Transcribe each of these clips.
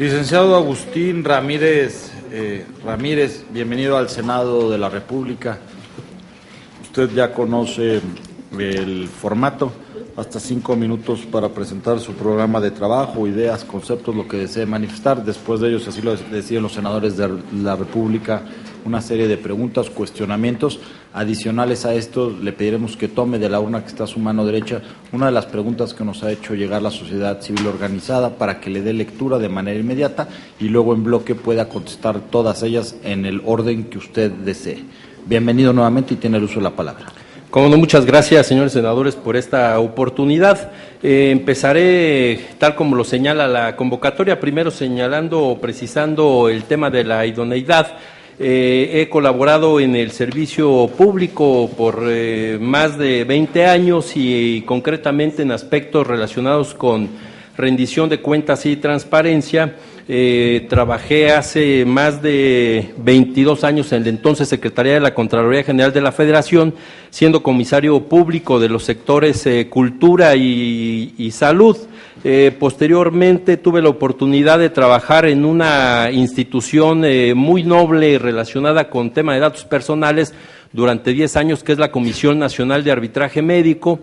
Licenciado Agustín Ramírez, bienvenido al Senado de la República. Usted ya conoce el formato, hasta 5 minutos para presentar su programa de trabajo, ideas, conceptos, lo que desee manifestar. Después de ellos, así lo deciden los senadores de la República, una serie de preguntas, cuestionamientos. Adicionales a esto, le pediremos que tome de la urna que está a su mano derecha una de las preguntas que nos ha hecho llegar la sociedad civil organizada para que le dé lectura de manera inmediata y luego en bloque pueda contestar todas ellas en el orden que usted desee. Bienvenido nuevamente y tiene el uso de la palabra. Como no, muchas gracias, señores senadores, por esta oportunidad. Empezaré tal como lo señala la convocatoria, primero señalando o precisando el tema de la idoneidad. He colaborado en el servicio público por más de 20 años y concretamente en aspectos relacionados con rendición de cuentas y transparencia. Trabajé hace más de 22 años en la entonces Secretaría de la Contraloría General de la Federación, siendo comisario público de los sectores cultura y salud. Posteriormente tuve la oportunidad de trabajar en una institución muy noble relacionada con tema de datos personales durante 10 años, que es la Comisión Nacional de Arbitraje Médico,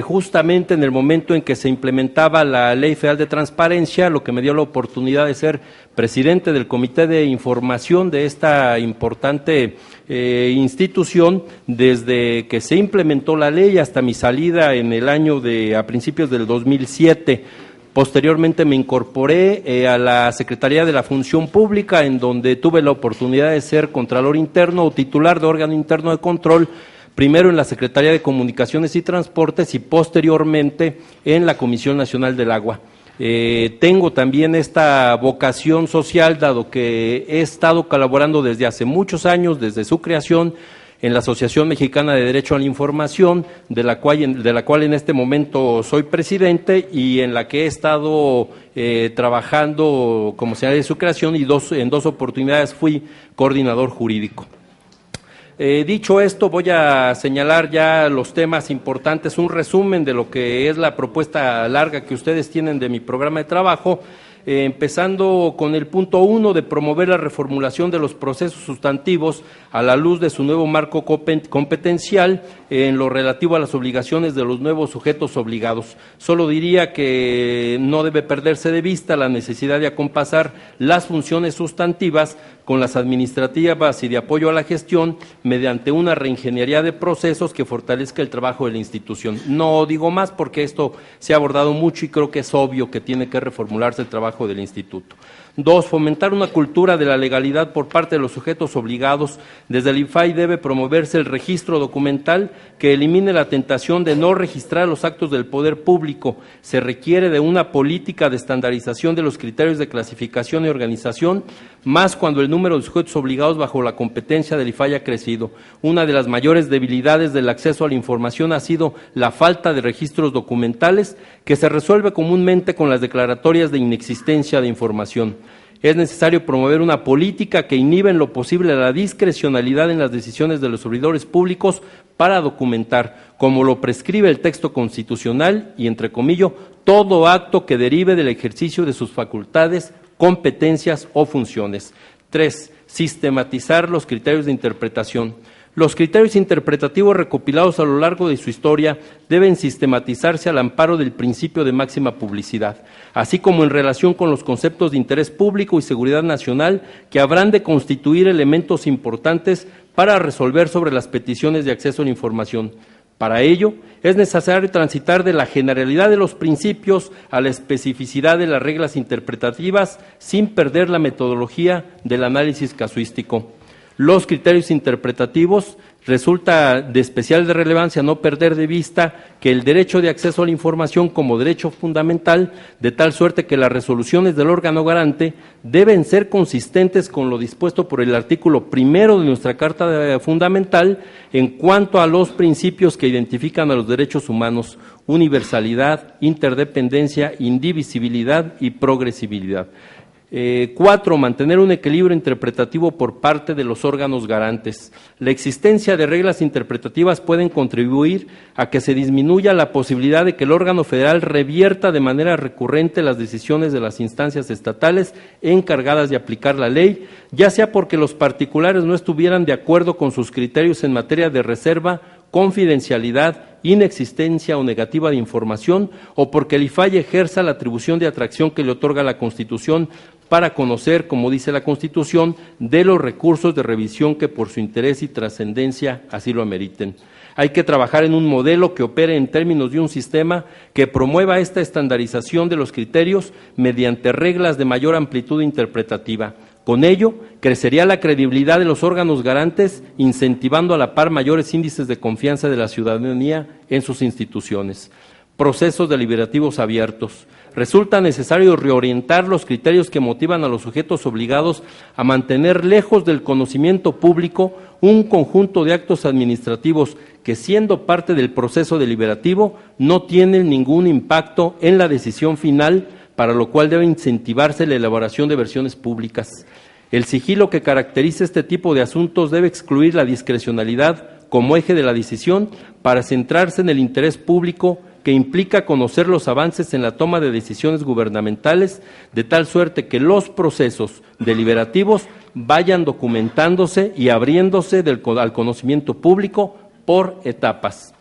justamente en el momento en que se implementaba la Ley Federal de Transparencia, lo que me dio la oportunidad de ser presidente del Comité de Información de esta importante institución, desde que se implementó la ley hasta mi salida en el año a principios del 2007. Posteriormente me incorporé a la Secretaría de la Función Pública, en donde tuve la oportunidad de ser Contralor Interno o titular de órgano interno de control, primero en la Secretaría de Comunicaciones y Transportes y posteriormente en la Comisión Nacional del Agua. Tengo también esta vocación social, dado que he estado colaborando desde hace muchos años, desde su creación, en la Asociación Mexicana de Derecho a la Información, de la cual en este momento soy presidente y en la que he estado trabajando como señal de su creación y en dos oportunidades fui coordinador jurídico. Dicho esto, voy a señalar ya los temas importantes, un resumen de lo que es la propuesta larga que ustedes tienen de mi programa de trabajo. Empezando con el punto 1 de promover la reformulación de los procesos sustantivos a la luz de su nuevo marco competencial en lo relativo a las obligaciones de los nuevos sujetos obligados. Solo diría que no debe perderse de vista la necesidad de acompasar las funciones sustantivas con las administrativas y de apoyo a la gestión mediante una reingeniería de procesos que fortalezca el trabajo de la institución. No digo más porque esto se ha abordado mucho y creo que es obvio que tiene que reformularse el trabajo del instituto. 2. Fomentar una cultura de la legalidad por parte de los sujetos obligados. Desde el INFAI debe promoverse el registro documental que elimine la tentación de no registrar los actos del poder público. Se requiere de una política de estandarización de los criterios de clasificación y organización, más cuando el número de sujetos obligados bajo la competencia del INFAI ha crecido. Una de las mayores debilidades del acceso a la información ha sido la falta de registros documentales, que se resuelve comúnmente con las declaratorias de inexistencia de información. Es necesario promover una política que inhiba en lo posible la discrecionalidad en las decisiones de los servidores públicos para documentar, como lo prescribe el texto constitucional y, entre comillas, todo acto que derive del ejercicio de sus facultades, competencias o funciones. 3. Sistematizar los criterios de interpretación. Los criterios interpretativos recopilados a lo largo de su historia deben sistematizarse al amparo del principio de máxima publicidad, así como en relación con los conceptos de interés público y seguridad nacional que habrán de constituir elementos importantes para resolver sobre las peticiones de acceso a la información. Para ello, es necesario transitar de la generalidad de los principios a la especificidad de las reglas interpretativas sin perder la metodología del análisis casuístico. Los criterios interpretativos resulta de especial relevancia no perder de vista que el derecho de acceso a la información como derecho fundamental, de tal suerte que las resoluciones del órgano garante deben ser consistentes con lo dispuesto por el artículo 1 de nuestra Carta Fundamental en cuanto a los principios que identifican a los derechos humanos: universalidad, interdependencia, indivisibilidad y progresibilidad. 4. Mantener un equilibrio interpretativo por parte de los órganos garantes. La existencia de reglas interpretativas pueden contribuir a que se disminuya la posibilidad de que el órgano federal revierta de manera recurrente las decisiones de las instancias estatales encargadas de aplicar la ley, ya sea porque los particulares no estuvieran de acuerdo con sus criterios en materia de reserva, confidencialidad, inexistencia o negativa de información, o porque el IFAI ejerza la atribución de atracción que le otorga la Constitución para conocer, como dice la Constitución, de los recursos de revisión que por su interés y trascendencia así lo ameriten. Hay que trabajar en un modelo que opere en términos de un sistema que promueva esta estandarización de los criterios mediante reglas de mayor amplitud interpretativa. Con ello, crecería la credibilidad de los órganos garantes, incentivando a la par mayores índices de confianza de la ciudadanía en sus instituciones. Procesos deliberativos abiertos. Resulta necesario reorientar los criterios que motivan a los sujetos obligados a mantener lejos del conocimiento público un conjunto de actos administrativos que, siendo parte del proceso deliberativo, no tienen ningún impacto en la decisión final, para lo cual debe incentivarse la elaboración de versiones públicas. El sigilo que caracteriza este tipo de asuntos debe excluir la discrecionalidad como eje de la decisión para centrarse en el interés público, que implica conocer los avances en la toma de decisiones gubernamentales, de tal suerte que los procesos deliberativos vayan documentándose y abriéndose al conocimiento público por etapas.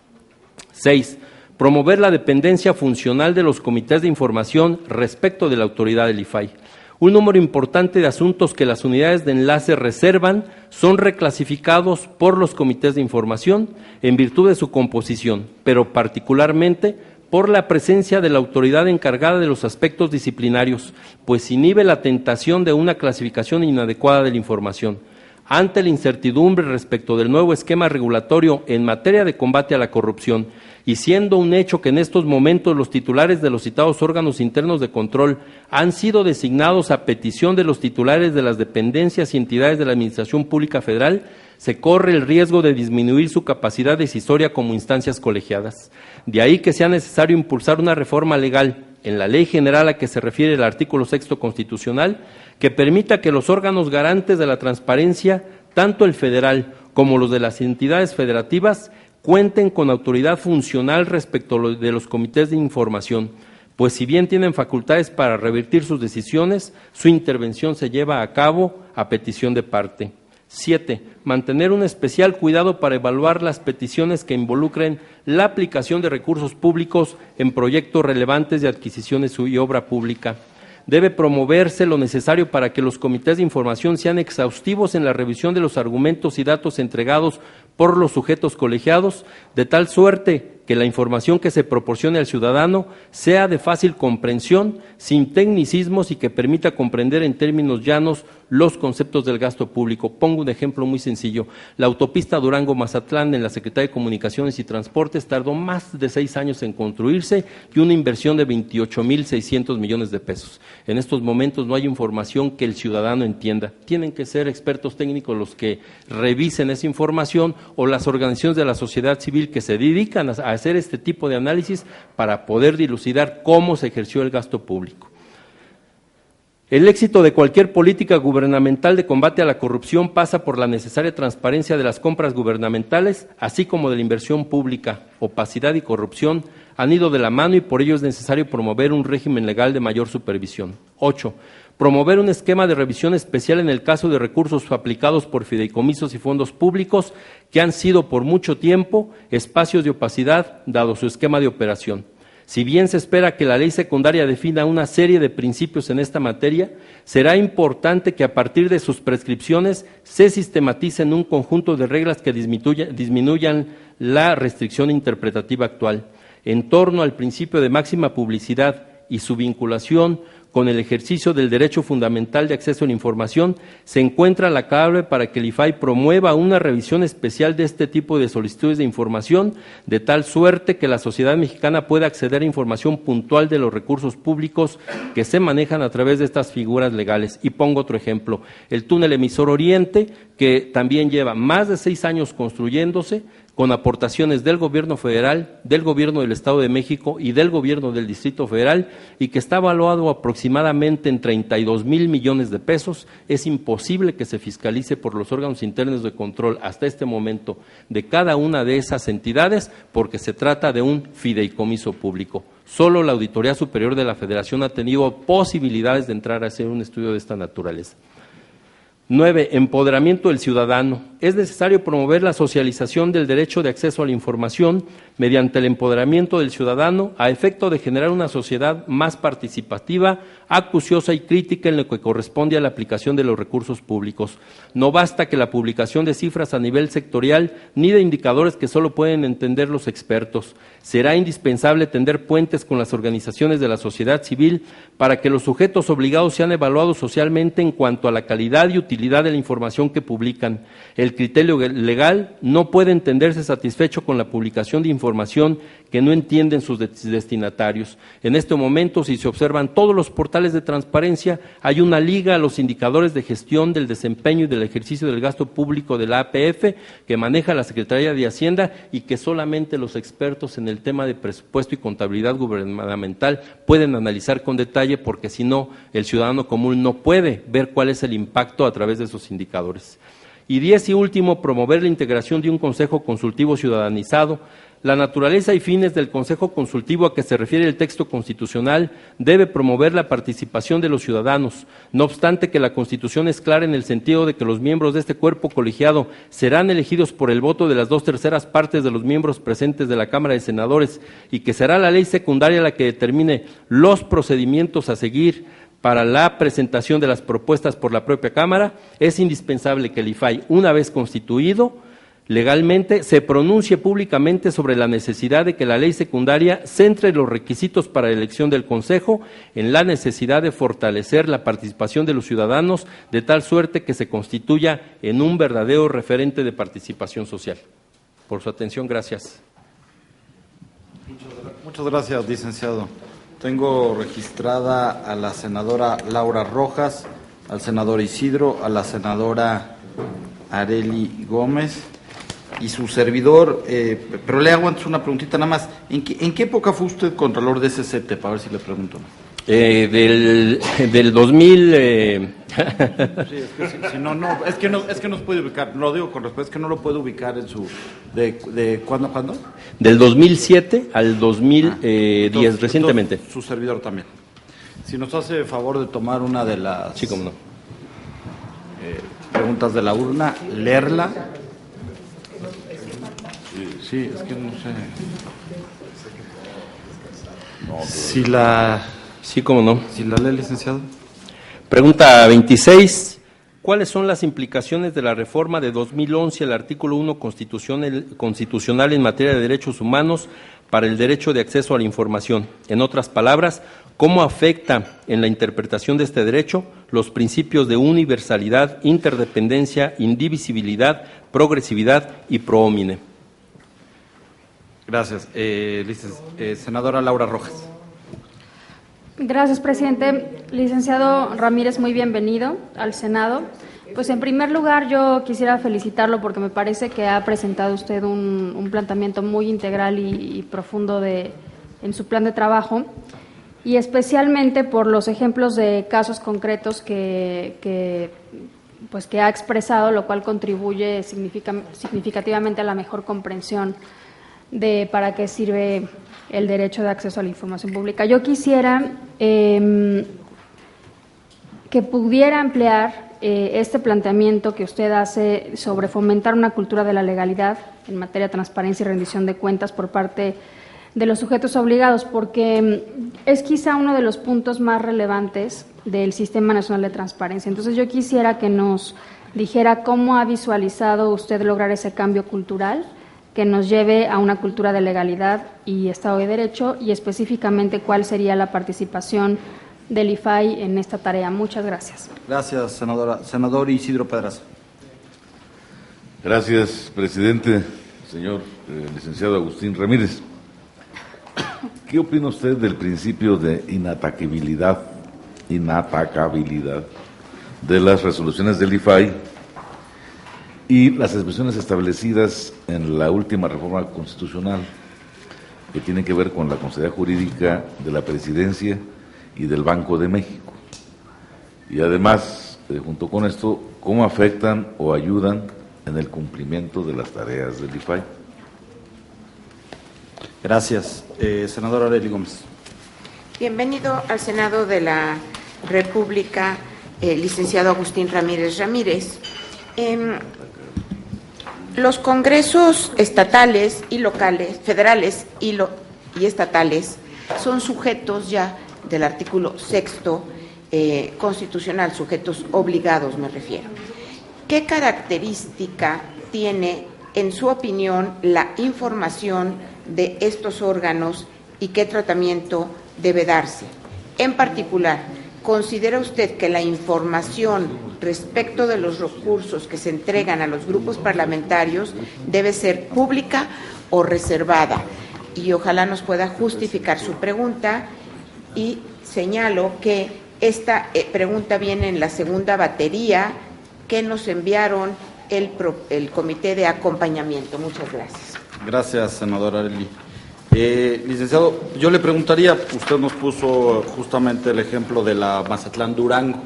6. Promover la dependencia funcional de los comités de información respecto de la autoridad del IFAI. Un número importante de asuntos que las unidades de enlace reservan son reclasificados por los comités de información en virtud de su composición, pero particularmente por la presencia de la autoridad encargada de los aspectos disciplinarios, pues inhibe la tentación de una clasificación inadecuada de la información. Ante la incertidumbre respecto del nuevo esquema regulatorio en materia de combate a la corrupción, y siendo un hecho que en estos momentos los titulares de los citados órganos internos de control han sido designados a petición de los titulares de las dependencias y entidades de la Administración Pública Federal, se corre el riesgo de disminuir su capacidad decisoria como instancias colegiadas. De ahí que sea necesario impulsar una reforma legal en la ley general a que se refiere el artículo 6 constitucional, que permita que los órganos garantes de la transparencia, tanto el federal como los de las entidades federativas, cuenten con autoridad funcional respecto de los comités de información, pues si bien tienen facultades para revertir sus decisiones, su intervención se lleva a cabo a petición de parte. 7. Mantener un especial cuidado para evaluar las peticiones que involucren la aplicación de recursos públicos en proyectos relevantes de adquisiciones y obra pública. Debe promoverse lo necesario para que los comités de información sean exhaustivos en la revisión de los argumentos y datos entregados por los sujetos colegiados, de tal suerte que la información que se proporcione al ciudadano sea de fácil comprensión, sin tecnicismos y que permita comprender en términos llanos los conceptos del gasto público. Pongo un ejemplo muy sencillo. La autopista Durango-Mazatlán en la Secretaría de Comunicaciones y Transportes tardó más de 6 años en construirse y una inversión de 28,600 millones de pesos. En estos momentos no hay información que el ciudadano entienda. Tienen que ser expertos técnicos los que revisen esa información o las organizaciones de la sociedad civil que se dedican a hacer este tipo de análisis para poder dilucidar cómo se ejerció el gasto público. El éxito de cualquier política gubernamental de combate a la corrupción pasa por la necesaria transparencia de las compras gubernamentales, así como de la inversión pública. Opacidad y corrupción han ido de la mano y por ello es necesario promover un régimen legal de mayor supervisión. 8. Promover un esquema de revisión especial en el caso de recursos aplicados por fideicomisos y fondos públicos que han sido por mucho tiempo espacios de opacidad dado su esquema de operación. Si bien se espera que la ley secundaria defina una serie de principios en esta materia, será importante que a partir de sus prescripciones se sistematicen un conjunto de reglas que disminuyan la restricción interpretativa actual. En torno al principio de máxima publicidad y su vinculación con el ejercicio del derecho fundamental de acceso a la información, se encuentra la clave para que el IFAI promueva una revisión especial de este tipo de solicitudes de información, de tal suerte que la sociedad mexicana pueda acceder a información puntual de los recursos públicos que se manejan a través de estas figuras legales. Y pongo otro ejemplo, el túnel emisor Oriente, que también lleva más de 6 años construyéndose, con aportaciones del Gobierno federal, del Gobierno del Estado de México y del Gobierno del Distrito Federal, y que está evaluado aproximadamente en 32,000 millones de pesos. Es imposible que se fiscalice por los órganos internos de control hasta este momento de cada una de esas entidades, porque se trata de un fideicomiso público. Solo la Auditoría Superior de la Federación ha tenido posibilidades de entrar a hacer un estudio de esta naturaleza. 9. Empoderamiento del ciudadano. Es necesario promover la socialización del derecho de acceso a la información mediante el empoderamiento del ciudadano a efecto de generar una sociedad más participativa, acuciosa y crítica en lo que corresponde a la aplicación de los recursos públicos. No basta que la publicación de cifras a nivel sectorial ni de indicadores que solo pueden entender los expertos. Será indispensable tender puentes con las organizaciones de la sociedad civil para que los sujetos obligados sean evaluados socialmente en cuanto a la calidad y utilidad de la información que publican. El criterio legal no puede entenderse satisfecho con la publicación de información que no entienden sus destinatarios. En este momento, si se observan todos los portales de transparencia, hay una liga a los indicadores de gestión del desempeño y del ejercicio del gasto público de la APF que maneja la Secretaría de Hacienda y que solamente los expertos en el tema de presupuesto y contabilidad gubernamental pueden analizar con detalle, porque si no, el ciudadano común no puede ver cuál es el impacto a través de esos indicadores. Y 10 y último, promover la integración de un Consejo Consultivo ciudadanizado. La naturaleza y fines del Consejo Consultivo a que se refiere el texto constitucional debe promover la participación de los ciudadanos. No obstante que la Constitución es clara en el sentido de que los miembros de este cuerpo colegiado serán elegidos por el voto de las 2/3 partes de los miembros presentes de la Cámara de Senadores y que será la ley secundaria la que determine los procedimientos a seguir para la presentación de las propuestas por la propia Cámara, es indispensable que el IFAI, una vez constituido legalmente, se pronuncie públicamente sobre la necesidad de que la ley secundaria centre los requisitos para la elección del Consejo en la necesidad de fortalecer la participación de los ciudadanos de tal suerte que se constituya en un verdadero referente de participación social. Por su atención, gracias. Muchas gracias, licenciado. Tengo registrada a la senadora Laura Rojas, al senador Isidro, a la senadora Arely Gómez y su servidor, pero le hago antes una preguntita nada más. ¿En qué época fue usted contralor de SCT? Para ver si le pregunto. Del 2000. Sí, es que no se puede ubicar. Lo digo con respeto, es que no lo puede ubicar en su ¿de cuándo a cuándo? Del 2007 al 2010, recientemente. Su servidor también. Si nos hace favor de tomar una de las sí, cómo no. Preguntas de la urna, leerla. Sí, es que no sé. Si la... Sí, cómo no. Si la lee, licenciado. Pregunta 26. ¿Cuáles son las implicaciones de la reforma de 2011 al artículo 1 constitucional en materia de derechos humanos para el derecho de acceso a la información? En otras palabras, ¿cómo afecta en la interpretación de este derecho los principios de universalidad, interdependencia, indivisibilidad, progresividad y pro homine? Gracias. Senadora Laura Rojas. Gracias, presidente. Licenciado Ramírez, muy bienvenido al Senado. Pues en primer lugar yo quisiera felicitarlo porque me parece que ha presentado usted un planteamiento muy integral y profundo en su plan de trabajo, y especialmente por los ejemplos de casos concretos que ha expresado, lo cual contribuye significativamente a la mejor comprensión de para qué sirve el derecho de acceso a la información pública. Yo quisiera que pudiera ampliar este planteamiento que usted hace sobre fomentar una cultura de la legalidad en materia de transparencia y rendición de cuentas por parte de los sujetos obligados, porque es quizá uno de los puntos más relevantes del Sistema Nacional de Transparencia. Entonces yo quisiera que nos dijera cómo ha visualizado usted lograr ese cambio cultural que nos lleve a una cultura de legalidad y Estado de Derecho, y específicamente cuál sería la participación del IFAI en esta tarea. Muchas gracias. Gracias, senadora. Senador Isidro Pedraza. Gracias, presidente. Señor licenciado Agustín Ramírez, ¿qué opina usted del principio de inatacabilidad de las resoluciones del IFAI y las expresiones establecidas en la última reforma constitucional que tienen que ver con la consejería jurídica de la Presidencia y del Banco de México. Y además, junto con esto, ¿cómo afectan o ayudan en el cumplimiento de las tareas del IFAI? Gracias. Senadora Arely Gómez. Bienvenido al Senado de la República, licenciado Agustín Ramírez Ramírez. Los congresos estatales y locales, federales y estatales, son sujetos ya del artículo 6 constitucional, sujetos obligados me refiero. ¿Qué característica tiene, en su opinión, la información de estos órganos y qué tratamiento debe darse? En particular, ¿considera usted que la información respecto de los recursos que se entregan a los grupos parlamentarios debe ser pública o reservada? Y ojalá nos pueda justificar su pregunta, y señalo que esta pregunta viene en la segunda batería que nos enviaron el comité de acompañamiento. Muchas gracias. Gracias, senadora Arely. Licenciado, yo le preguntaría, usted nos puso justamente el ejemplo de la Mazatlán-Durango,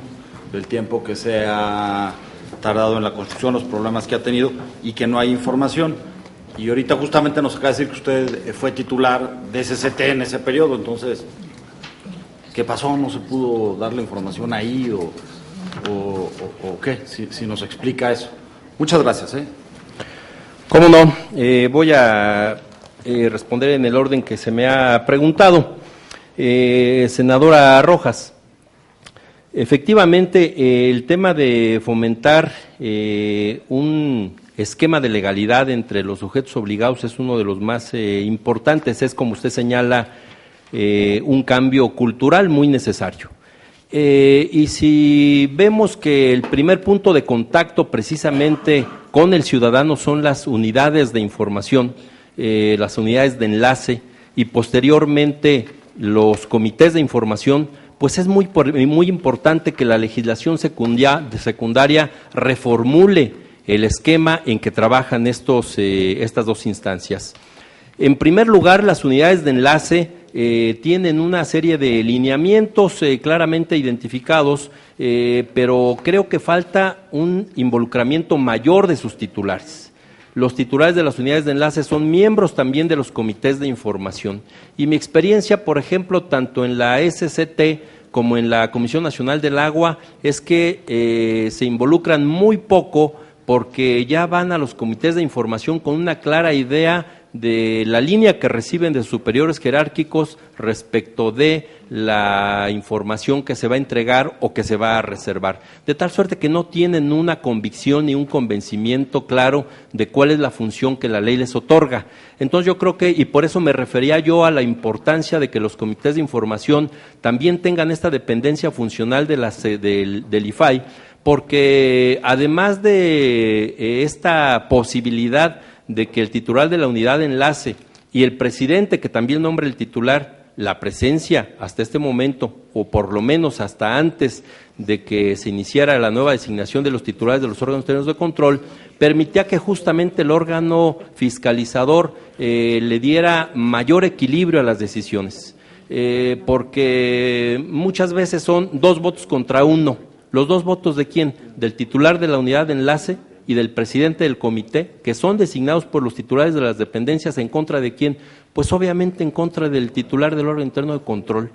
del tiempo que se ha tardado en la construcción, los problemas que ha tenido y que no hay información. Y ahorita justamente nos acaba de decir que usted fue titular de SCT en ese periodo, entonces, ¿qué pasó? ¿No se pudo dar la información ahí o qué? Si nos explica eso. Muchas gracias. ¿Cómo no? Voy a responder en el orden que se me ha preguntado. Senadora Rojas, efectivamente, el tema de fomentar un esquema de legalidad entre los sujetos obligados es uno de los más importantes. Es, como usted señala, un cambio cultural muy necesario. Y si vemos que el primer punto de contacto precisamente con el ciudadano son las unidades de información, las unidades de enlace y posteriormente los comités de información, pues es muy importante que la legislación secundaria reformule el esquema en que trabajan estas dos instancias. En primer lugar, las unidades de enlace tienen una serie de lineamientos claramente identificados, pero creo que falta un involucramiento mayor de sus titulares. Los titulares de las unidades de enlace son miembros también de los comités de información. Y mi experiencia, por ejemplo, tanto en la SCT como en la Comisión Nacional del Agua, es que se involucran muy poco porque ya van a los comités de información con una clara idea de la línea que reciben de superiores jerárquicos respecto de la información que se va a entregar o que se va a reservar, de tal suerte que no tienen una convicción ni un convencimiento claro de cuál es la función que la ley les otorga. Entonces yo creo que, y por eso me refería yo a la importancia de que los comités de información también tengan esta dependencia funcional del IFAI, porque además de esta posibilidad de que el titular de la unidad de enlace y el presidente, que también nombra el titular, la presencia hasta este momento, o por lo menos hasta antes de que se iniciara la nueva designación de los titulares de los órganos internos de control, permitía que justamente el órgano fiscalizador le diera mayor equilibrio a las decisiones, porque muchas veces son 2 votos contra 1. ¿Los 2 votos de quién? Del titular de la unidad de enlace y del presidente del comité, que son designados por los titulares de las dependencias. ¿En contra de quién? Pues obviamente en contra del titular del órgano interno de control.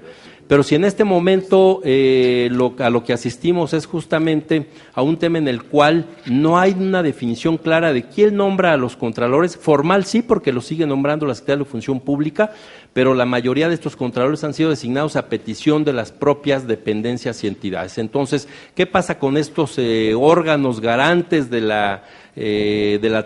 Pero si en este momento a lo que asistimos es justamente a un tema en el cual no hay una definición clara de quién nombra a los contralores, formal sí, porque lo sigue nombrando la Secretaría de Función Pública, pero la mayoría de estos contralores han sido designados a petición de las propias dependencias y entidades. Entonces, ¿qué pasa con estos órganos garantes de la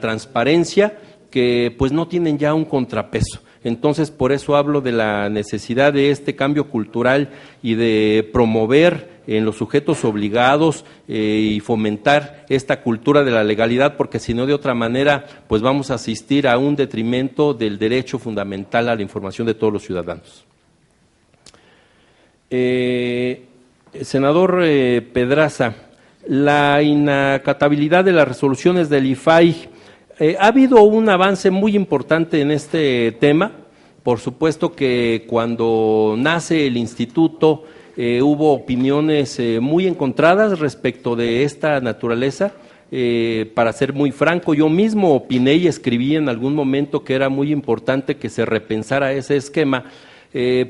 transparencia que pues no tienen ya un contrapeso? Entonces, por eso hablo de la necesidad de este cambio cultural y de promover en los sujetos obligados y fomentar esta cultura de la legalidad, porque si no, de otra manera, pues vamos a asistir a un detrimento del derecho fundamental a la información de todos los ciudadanos. Senador Pedraza, la inacatabilidad de las resoluciones del IFAI. Ha habido un avance muy importante en este tema. Por supuesto que cuando nace el instituto hubo opiniones muy encontradas respecto de esta naturaleza. Para ser muy franco, yo mismo opiné y escribí en algún momento que era muy importante que se repensara ese esquema,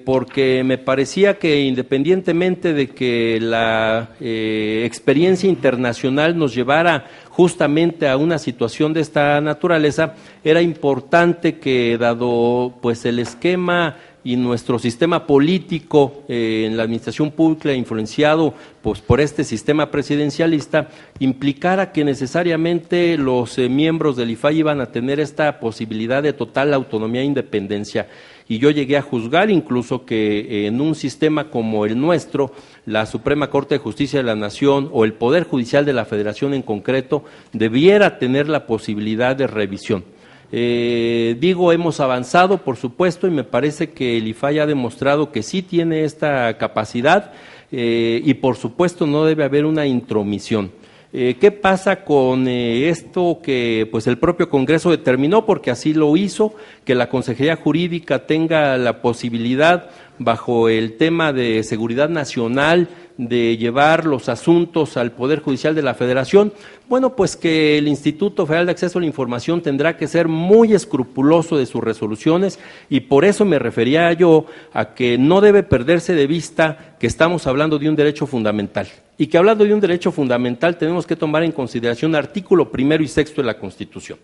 porque me parecía que independientemente de que la experiencia internacional nos llevara justamente a una situación de esta naturaleza, era importante que, dado pues el esquema y nuestro sistema político en la administración pública, influenciado pues por este sistema presidencialista, implicara que necesariamente los miembros del IFAI iban a tener esta posibilidad de total autonomía e independencia. Y yo llegué a juzgar incluso que en un sistema como el nuestro, la Suprema Corte de Justicia de la Nación o el Poder Judicial de la Federación en concreto, debiera tener la posibilidad de revisión. Hemos avanzado, por supuesto, y me parece que el IFAI ha demostrado que sí tiene esta capacidad y, por supuesto, no debe haber una intromisión. ¿Qué pasa con esto que pues el propio Congreso determinó, porque así lo hizo, que la Consejería Jurídica tenga la posibilidad, bajo el tema de seguridad nacional, de llevar los asuntos al Poder Judicial de la Federación? Bueno, pues que el Instituto Federal de Acceso a la Información tendrá que ser muy escrupuloso de sus resoluciones, y por eso me refería yo a que no debe perderse de vista que estamos hablando de un derecho fundamental, y que hablando de un derecho fundamental tenemos que tomar en consideración artículo 1 y 6 de la Constitución,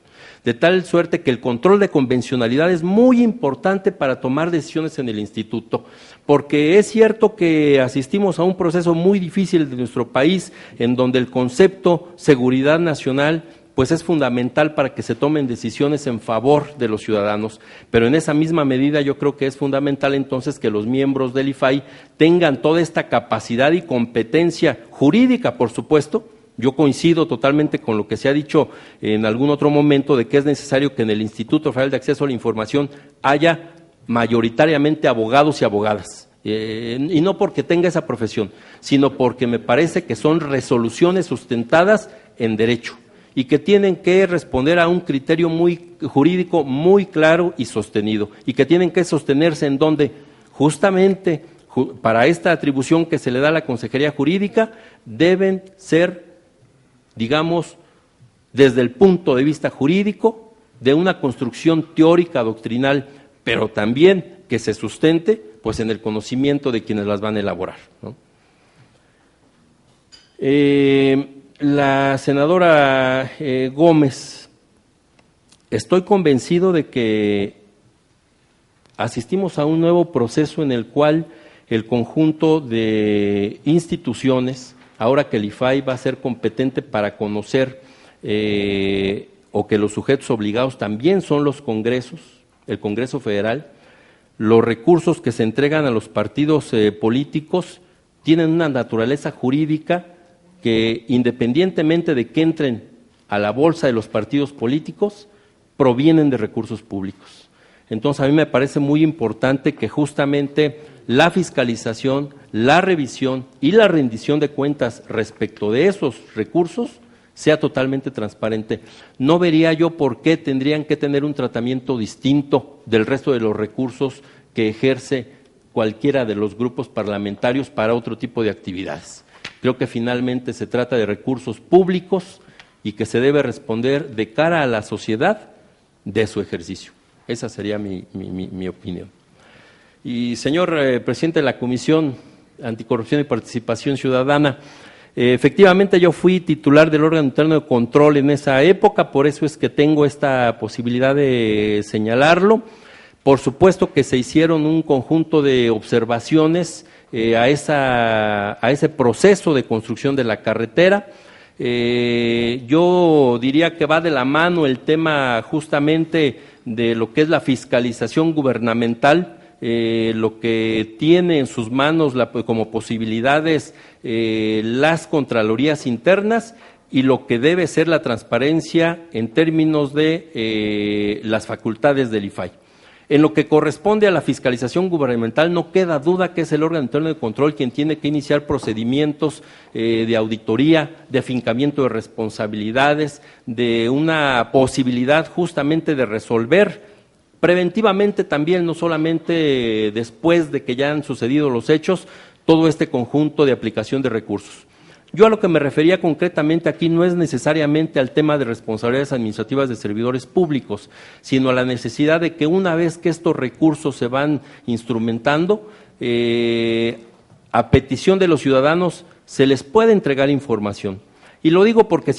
de tal suerte que el control de convencionalidad es muy importante para tomar decisiones en el instituto, porque es cierto que asistimos a un proceso muy difícil de nuestro país, en donde el concepto seguridad nacional pues es fundamental para que se tomen decisiones en favor de los ciudadanos, pero en esa misma medida yo creo que es fundamental entonces que los miembros del IFAI tengan toda esta capacidad y competencia jurídica, por supuesto. Yo coincido totalmente con lo que se ha dicho en algún otro momento, de que es necesario que en el Instituto Federal de Acceso a la Información haya mayoritariamente abogados y abogadas, y no porque tenga esa profesión, sino porque me parece que son resoluciones sustentadas en derecho y que tienen que responder a un criterio muy jurídico muy claro y sostenido, y que tienen que sostenerse en donde justamente para esta atribución que se le da a la Consejería Jurídica deben ser, digamos, desde el punto de vista jurídico, de una construcción teórica, doctrinal, pero también que se sustente pues en el conocimiento de quienes las van a elaborar, ¿no? La senadora Gómez, estoy convencido de que asistimos a un nuevo proceso en el cual el conjunto de instituciones, ahora que el IFAI va a ser competente para conocer o que los sujetos obligados también son los congresos, el Congreso Federal, los recursos que se entregan a los partidos políticos tienen una naturaleza jurídica que, independientemente de que entren a la bolsa de los partidos políticos, provienen de recursos públicos. Entonces, a mí me parece muy importante que justamente la fiscalización, la revisión y la rendición de cuentas respecto de esos recursos sea totalmente transparente. No vería yo por qué tendrían que tener un tratamiento distinto del resto de los recursos que ejerce cualquiera de los grupos parlamentarios para otro tipo de actividades. Creo que finalmente se trata de recursos públicos y que se debe responder de cara a la sociedad de su ejercicio. Esa sería mi opinión. Y señor presidente de la Comisión Anticorrupción y Participación Ciudadana, efectivamente yo fui titular del órgano interno de control en esa época, por eso es que tengo esta posibilidad de señalarlo. Por supuesto que se hicieron un conjunto de observaciones a ese proceso de construcción de la carretera. Yo diría que va de la mano el tema justamente de lo que es la fiscalización gubernamental, lo que tiene en sus manos como posibilidades las contralorías internas, y lo que debe ser la transparencia en términos de las facultades del IFAI. En lo que corresponde a la fiscalización gubernamental, no queda duda que es el órgano interno de control quien tiene que iniciar procedimientos de auditoría, de afincamiento de responsabilidades, de una posibilidad justamente de resolver preventivamente también, no solamente después de que ya han sucedido los hechos, todo este conjunto de aplicación de recursos. Yo a lo que me refería concretamente aquí no es necesariamente al tema de responsabilidades administrativas de servidores públicos, sino a la necesidad de que una vez que estos recursos se van instrumentando, a petición de los ciudadanos se les puede entregar información. Y lo digo porque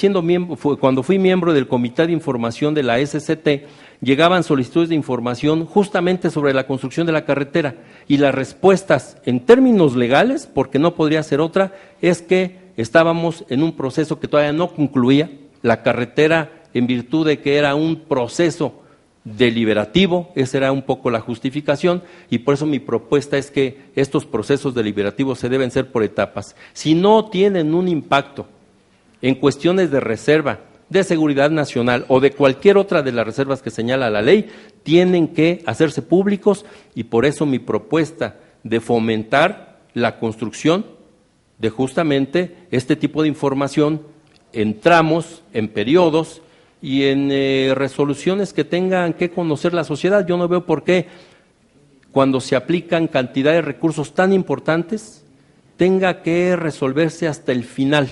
cuando fui miembro del Comité de Información de la SCT, llegaban solicitudes de información justamente sobre la construcción de la carretera y las respuestas en términos legales, porque no podría ser otra, es que estábamos en un proceso que todavía no concluía, la carretera en virtud de que era un proceso deliberativo, esa era un poco la justificación, y por eso mi propuesta es que estos procesos deliberativos se deben hacer por etapas. Si no tienen un impacto en cuestiones de reserva, de seguridad nacional o de cualquier otra de las reservas que señala la ley, tienen que hacerse públicos, y por eso mi propuesta de fomentar la construcción de justamente este tipo de información en tramos, en periodos y en resoluciones que tengan que conocer la sociedad. Yo no veo por qué cuando se aplican cantidad de recursos tan importantes tenga que resolverse hasta el final.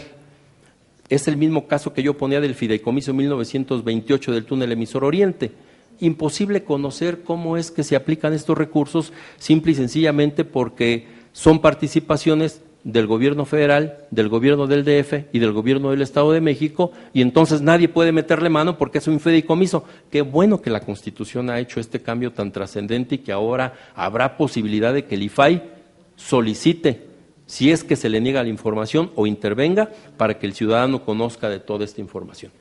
Es el mismo caso que yo ponía del fideicomiso 1928 del túnel emisor Oriente. Imposible conocer cómo es que se aplican estos recursos, simple y sencillamente porque son participaciones del gobierno federal, del gobierno del DF y del gobierno del Estado de México, y entonces nadie puede meterle mano porque es un fideicomiso. Qué bueno que la Constitución ha hecho este cambio tan trascendente y que ahora habrá posibilidad de que el IFAI solicite, si es que se le niega la información, o intervenga para que el ciudadano conozca de toda esta información.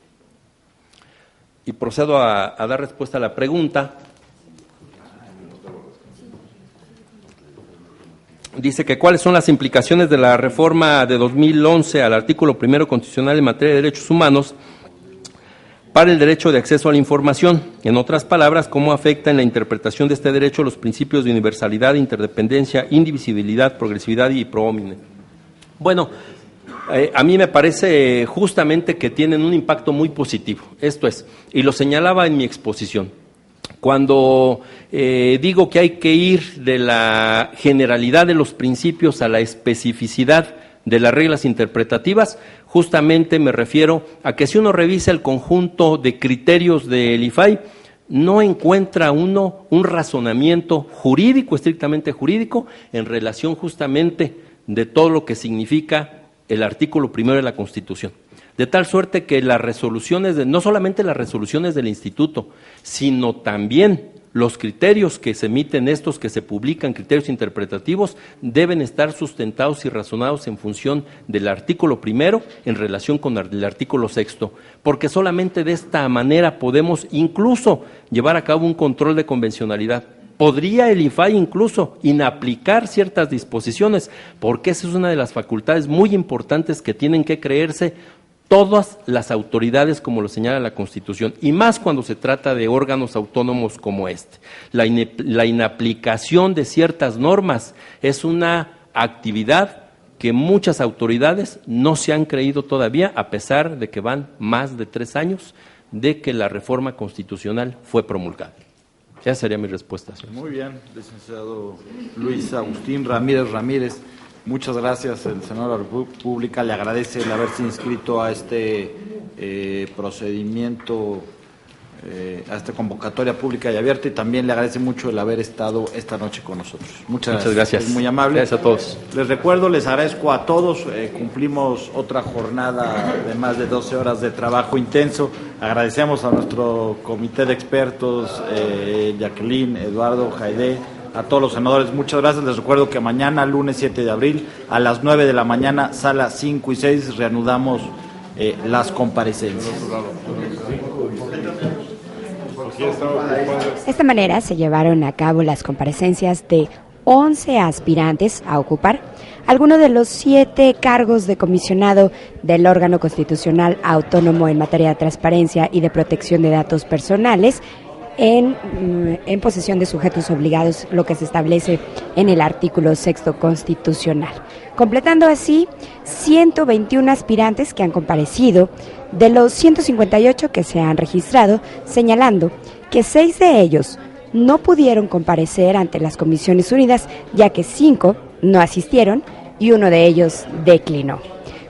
Y procedo a dar respuesta a la pregunta. Dice que cuáles son las implicaciones de la reforma de 2011 al artículo 1 constitucional en materia de derechos humanos para el derecho de acceso a la información. En otras palabras, cómo afecta en la interpretación de este derecho los principios de universalidad, interdependencia, indivisibilidad, progresividad y pro homine. Bueno, a mí me parece justamente que tienen un impacto muy positivo. Esto es, y lo señalaba en mi exposición. Cuando digo que hay que ir de la generalidad de los principios a la especificidad de las reglas interpretativas, justamente me refiero a que si uno revisa el conjunto de criterios del IFAI, no encuentra uno un razonamiento jurídico, estrictamente jurídico, en relación justamente de todo lo que significa el artículo 1 de la Constitución. De tal suerte que las resoluciones, no solamente las resoluciones del Instituto, sino también los criterios que se emiten, estos que se publican, criterios interpretativos, deben estar sustentados y razonados en función del artículo 1 en relación con el artículo 6, porque solamente de esta manera podemos incluso llevar a cabo un control de convencionalidad. Podría el IFAI incluso inaplicar ciertas disposiciones, porque esa es una de las facultades muy importantes que tienen que creerse todas las autoridades, como lo señala la Constitución, y más cuando se trata de órganos autónomos como este. La inaplicación de ciertas normas es una actividad que muchas autoridades no se han creído todavía, a pesar de que van más de 3 años de que la reforma constitucional fue promulgada. Esa sería mi respuesta, señor. Muy bien, licenciado Luis Agustín Ramírez. Muchas gracias. El Senado de la República le agradece el haberse inscrito a este procedimiento, a esta convocatoria pública y abierta, y también le agradece mucho el haber estado esta noche con nosotros. Muchas gracias. Es muy amable. Gracias a todos. Les recuerdo, les agradezco a todos. Cumplimos otra jornada de más de 12 horas de trabajo intenso. Agradecemos a nuestro comité de expertos, Jacqueline, Eduardo, Jaide, a todos los senadores, muchas gracias. Les recuerdo que mañana, lunes 7 de abril, a las 9 de la mañana, sala 5 y 6, reanudamos las comparecencias. De esta manera se llevaron a cabo las comparecencias de 11 aspirantes a ocupar alguno de los 7 cargos de comisionado del órgano constitucional autónomo en materia de transparencia y de protección de datos personales, en posesión de sujetos obligados, lo que se establece en el artículo 6º constitucional. Completando así 121 aspirantes que han comparecido de los 158 que se han registrado, señalando que 6 de ellos no pudieron comparecer ante las Comisiones Unidas, ya que 5 no asistieron y uno de ellos declinó.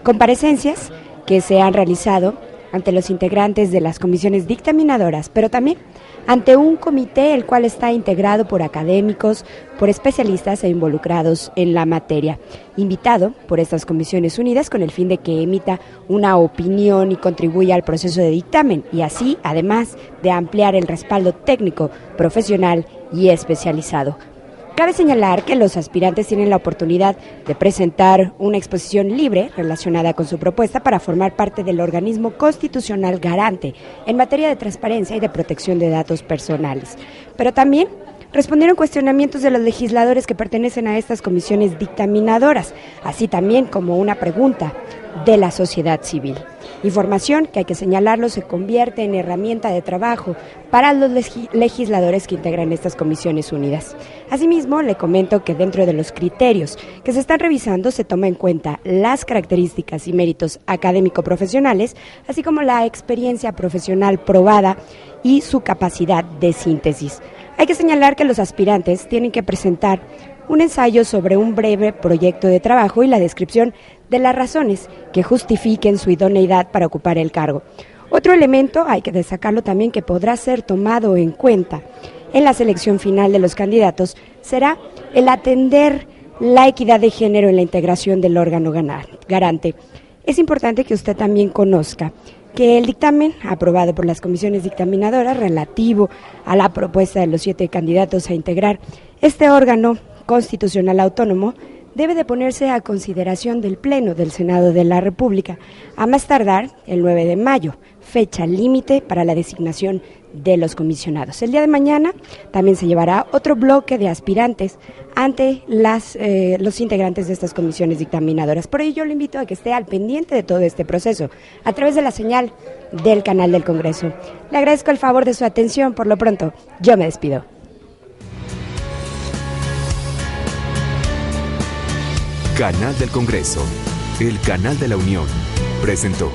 Comparecencias que se han realizado ante los integrantes de las comisiones dictaminadoras, pero también ante un comité el cual está integrado por académicos, por especialistas e involucrados en la materia, invitado por estas Comisiones Unidas con el fin de que emita una opinión y contribuya al proceso de dictamen y así, además de ampliar el respaldo técnico, profesional y especializado. Cabe señalar que los aspirantes tienen la oportunidad de presentar una exposición libre relacionada con su propuesta para formar parte del organismo constitucional garante en materia de transparencia y de protección de datos personales. Pero también respondieron cuestionamientos de los legisladores que pertenecen a estas comisiones dictaminadoras, así también como una pregunta de la sociedad civil. Información que, hay que señalarlo, se convierte en herramienta de trabajo para los legisladores que integran estas Comisiones Unidas. Asimismo, le comento que dentro de los criterios que se están revisando se toma en cuenta las características y méritos académico-profesionales, así como la experiencia profesional probada y su capacidad de síntesis. Hay que señalar que los aspirantes tienen que presentar un ensayo sobre un breve proyecto de trabajo y la descripción de las razones que justifiquen su idoneidad para ocupar el cargo. Otro elemento, hay que destacarlo también, que podrá ser tomado en cuenta en la selección final de los candidatos, será el atender la equidad de género en la integración del órgano garante. Es importante que usted también conozca que el dictamen aprobado por las comisiones dictaminadoras relativo a la propuesta de los 7 candidatos a integrar este órgano constitucional autónomo debe de ponerse a consideración del Pleno del Senado de la República, a más tardar el 9 de mayo, fecha límite para la designación de los comisionados. El día de mañana también se llevará otro bloque de aspirantes ante los integrantes de estas comisiones dictaminadoras. Por ello yo le invito a que esté al pendiente de todo este proceso a través de la señal del canal del Congreso. Le agradezco el favor de su atención. Por lo pronto, yo me despido. Canal del Congreso, el canal de la Unión, presentó.